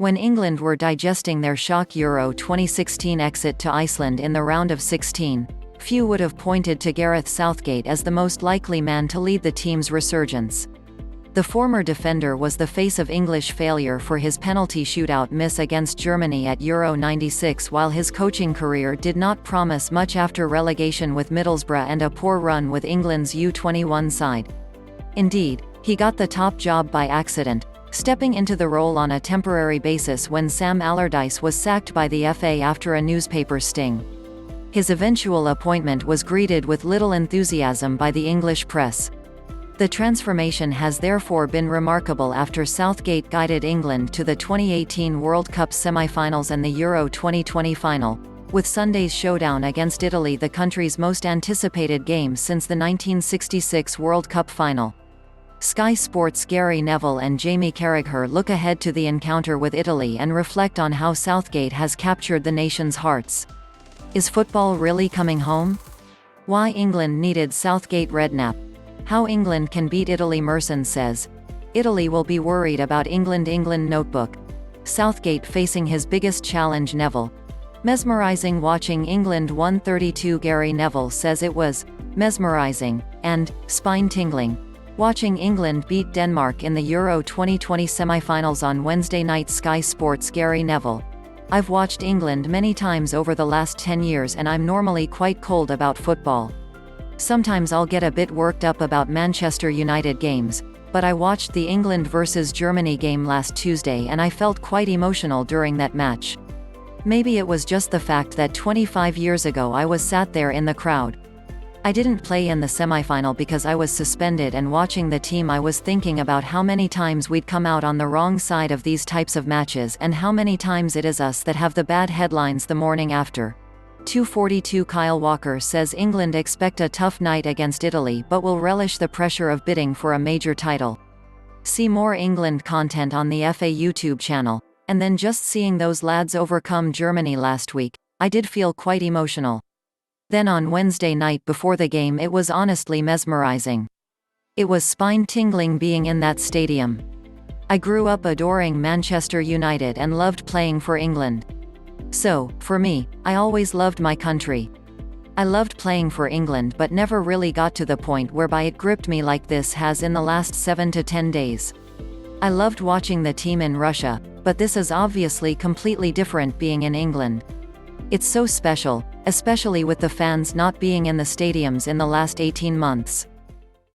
When England were digesting their shock Euro 2016 exit to Iceland in the round of 16, few would have pointed to Gareth Southgate as the most likely man to lead the team's resurgence. The former defender was the face of English failure for his penalty shootout miss against Germany at Euro 96, while his coaching career did not promise much after relegation with Middlesbrough and a poor run with England's U21 side. Indeed, he got the top job by accident, stepping into the role on a temporary basis when Sam Allardyce was sacked by the FA after a newspaper sting. His eventual appointment was greeted with little enthusiasm by the English press. The transformation has therefore been remarkable after Southgate guided England to the 2018 World Cup semi-finals and the Euro 2020 final, with Sunday's showdown against Italy the country's most anticipated game since the 1966 World Cup final. Sky Sports' Gary Neville and Jamie Carragher look ahead to the encounter with Italy and reflect on how Southgate has captured the nation's hearts. Is football really coming home? Why England needed SouthgateRedknapp. How England can beat ItalyMerson says. Italy will be worried about EnglandEngland notebook. Southgate facing his biggest challenge Neville. Mesmerising watching England 132 Gary Neville says it was mesmerising and spine-tingling watching England beat Denmark in the Euro 2020 semi-finals on Wednesday night. Sky Sports' Gary Neville. I've watched England many times over the last 10 years and I'm normally quite cold about football. Sometimes I'll get a bit worked up about Manchester United games, but I watched the England vs Germany game last Tuesday and I felt quite emotional during that match. Maybe it was just the fact that 25 years ago I was sat there in the crowd. I didn't play in the semi-final because I was suspended, and watching the team I was thinking about how many times we'd come out on the wrong side of these types of matches and how many times it is us that have the bad headlines the morning after. 242 Kyle Walker says England expect a tough night against Italy but will relish the pressure of bidding for a major title. See more England content on the FA YouTube channel. And then just seeing those lads overcome Germany last week, I did feel quite emotional. Then on Wednesday night before the game it was honestly mesmerising. It was spine-tingling being in that stadium. I grew up adoring Manchester United and loved playing for England. So, for me, I always loved my country. I loved playing for England but never really got to the point whereby it gripped me like this has in the last 7 to 10 days. I loved watching the team in Russia, but this is obviously completely different being in England. It's so special, especially with the fans not being in the stadiums in the last 18 months.